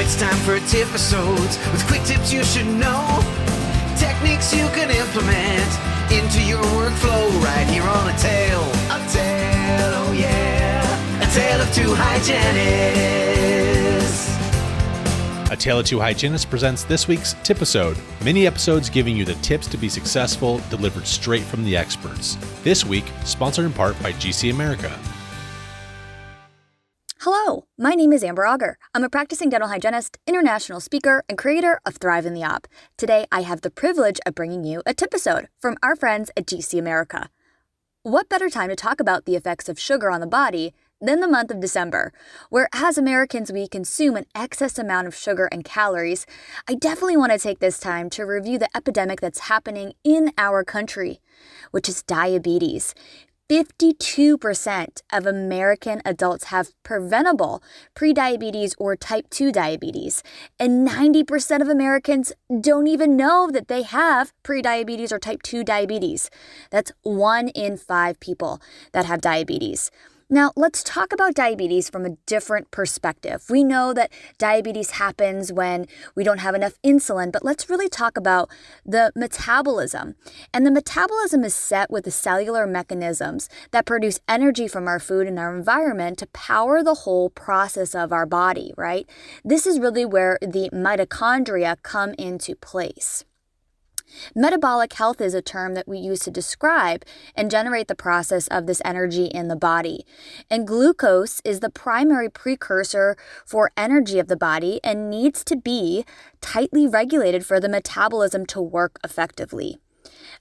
it's time for TIPisodes with quick tips you should know. Techniques you can implement into your workflow right here on A Tale, oh yeah, A Tale of Two Hygienists. A Tale of Two Hygienists presents this week's TIPisode, mini episodes giving you the tips to be successful, delivered straight from the experts. This week, sponsored in part by GC America. Hello, my name is Amber Auger. I'm a practicing dental hygienist, international speaker, and creator of Thrive in the Op. Today, I have the privilege of bringing you a TIPisode from our friends at GC America. What better time to talk about the effects of sugar on the body than the month of December, where as Americans we consume an excess amount of sugar and calories. I definitely want to take this time to review the epidemic that's happening in our country, which is diabetes. 52% of American adults have preventable prediabetes or type 2 diabetes, and 90% of Americans don't even know that they have prediabetes or type 2 diabetes. That's 1 in 5 people that have diabetes. Now, let's talk about diabetes from a different perspective. We know that diabetes happens when we don't have enough insulin, but let's really talk about the metabolism. And the metabolism is set with the cellular mechanisms that produce energy from our food and our environment to power the whole process of our body, right? This is really where the mitochondria come into place. Metabolic health is a term that we use to describe and generate the process of this energy in the body. And glucose is the primary precursor for energy of the body and needs to be tightly regulated for the metabolism to work effectively.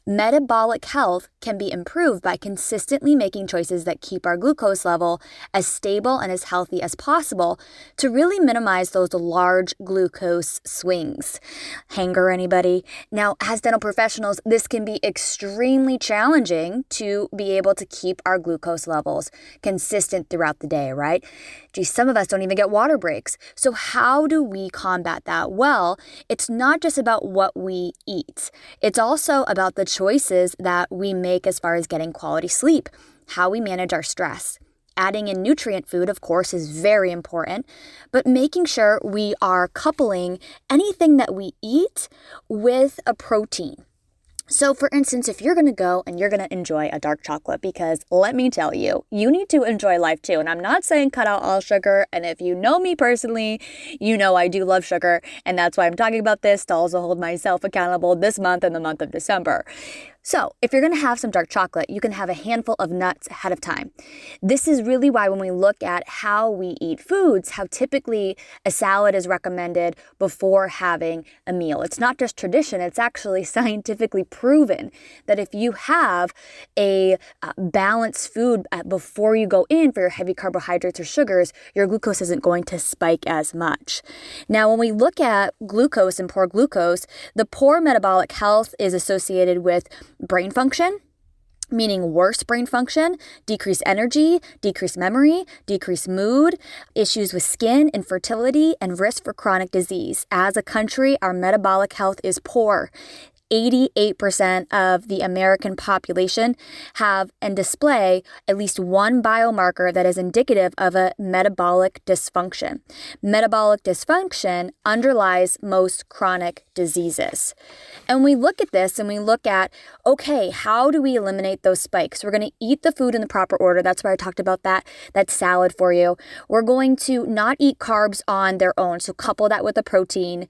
Metabolic health can be improved by consistently making choices that keep our glucose level as stable and as healthy as possible to really minimize those large glucose swings. Hanger, anybody? Now, as dental professionals, this can be extremely challenging to be able to keep our glucose levels consistent throughout the day, right? Geez, some of us don't even get water breaks. So how do we combat that? Well, it's not just about what we eat. It's also about the choices that we make as far as getting quality sleep, how we manage our stress. Adding in nutrient food, of course, is very important, but making sure we are coupling anything that we eat with a protein. So for instance, if you're going to go and you're going to enjoy a dark chocolate, because let me tell you, you need to enjoy life too. And I'm not saying cut out all sugar. And if you know me personally, you know I do love sugar. And that's why I'm talking about this, to also hold myself accountable this month and the month of December. So if you're going to have some dark chocolate, you can have a handful of nuts ahead of time. This is really why when we look at how we eat foods, how typically a salad is recommended before having a meal. It's not just tradition, it's actually scientifically proven that if you have a balanced food before you go in for your heavy carbohydrates or sugars, your glucose isn't going to spike as much. Now, when we look at glucose and poor glucose, the poor metabolic health is associated with brain function, meaning worse brain function, decreased energy, decreased memory, decreased mood, issues with skin, infertility, and risk for chronic disease. As a country, our metabolic health is poor. 88% of the American population have and display at least one biomarker that is indicative of a metabolic dysfunction. Metabolic dysfunction underlies most chronic diseases. And we look at this and we look at, okay, how do we eliminate those spikes? We're going to eat the food in the proper order. That's why I talked about that salad for you. We're going to not eat carbs on their own. So couple that with a protein.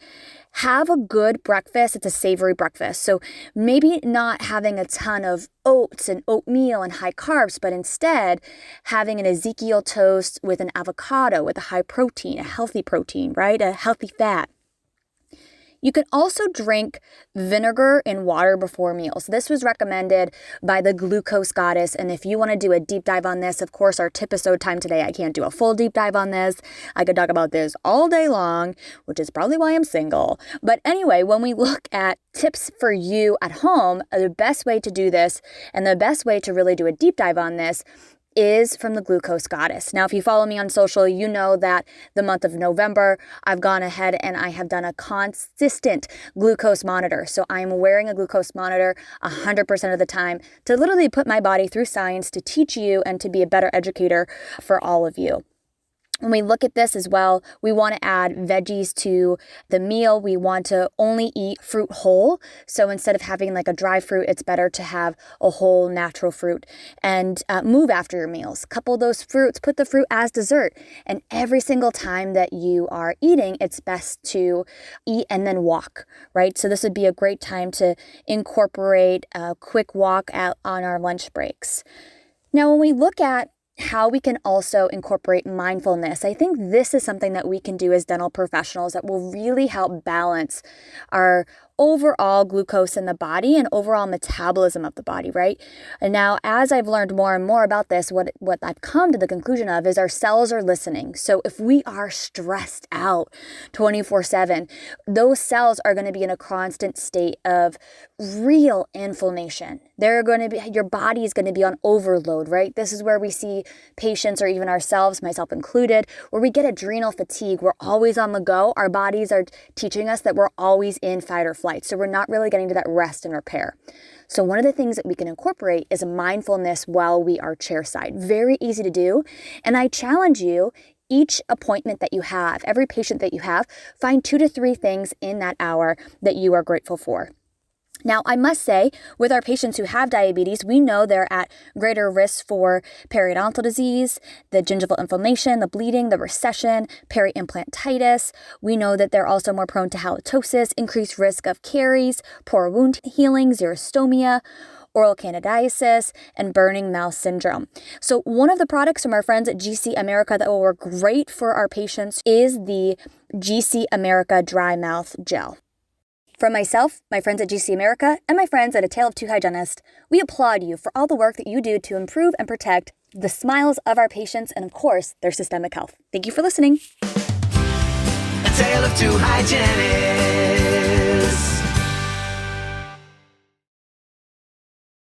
Have a good breakfast. It's a savory breakfast. So maybe not having a ton of oats and oatmeal and high carbs, but instead having an Ezekiel toast with an avocado with a high protein, a healthy protein, right? A healthy fat. You can also drink vinegar in water before meals. This was recommended by the glucose goddess. And if you want to do a deep dive on this, of course, our TIPisode time today, I can't do a full deep dive on this. I could talk about this all day long, which is probably why I'm single. But anyway, when we look at tips for you at home, the best way to do this and the best way to really do a deep dive on this is from the glucose goddess. Now, if you follow me on social, you know that the month of November, I've gone ahead and I have done a consistent glucose monitor. So I'm wearing a glucose monitor 100% of the time to literally put my body through science to teach you and to be a better educator for all of you. When we look at this as well, we want to add veggies to the meal. We want to only eat fruit whole. So instead of having like a dry fruit, it's better to have a whole natural fruit. And move after your meals. Couple those fruits, put the fruit as dessert. And every single time that you are eating, it's best to eat and then walk, right? So this would be a great time to incorporate a quick walk out on our lunch breaks. Now, when we look at how we can also incorporate mindfulness, I think this is something that we can do as dental professionals that will really help balance our overall glucose in the body and overall metabolism of the body, right? And now, as I've learned more and more about this, what I've come to the conclusion of is our cells are listening. So if we are stressed out 24/7, those cells are going to be in a constant state of real inflammation. Your body is going to be on overload, right? This is where we see patients, or even ourselves, myself included, where we get adrenal fatigue. We're always on the go. Our bodies are teaching us that we're always in fight or flight. So we're not really getting to that rest and repair. So one of the things that we can incorporate is mindfulness while we are chairside. Very easy to do. And I challenge you, each appointment that you have, every patient that you have, find 2 to 3 things in that hour that you are grateful for. Now, I must say, with our patients who have diabetes, we know they're at greater risk for periodontal disease, the gingival inflammation, the bleeding, the recession, peri-implantitis. We know that they're also more prone to halitosis, increased risk of caries, poor wound healing, xerostomia, oral candidiasis, and burning mouth syndrome. So one of the products from our friends at GC America that will work great for our patients is the GC America Dry Mouth Gel. From myself, my friends at GC America, and my friends at A Tale of Two Hygienists, we applaud you for all the work that you do to improve and protect the smiles of our patients and, of course, their systemic health. Thank you for listening. A Tale of Two Hygienists.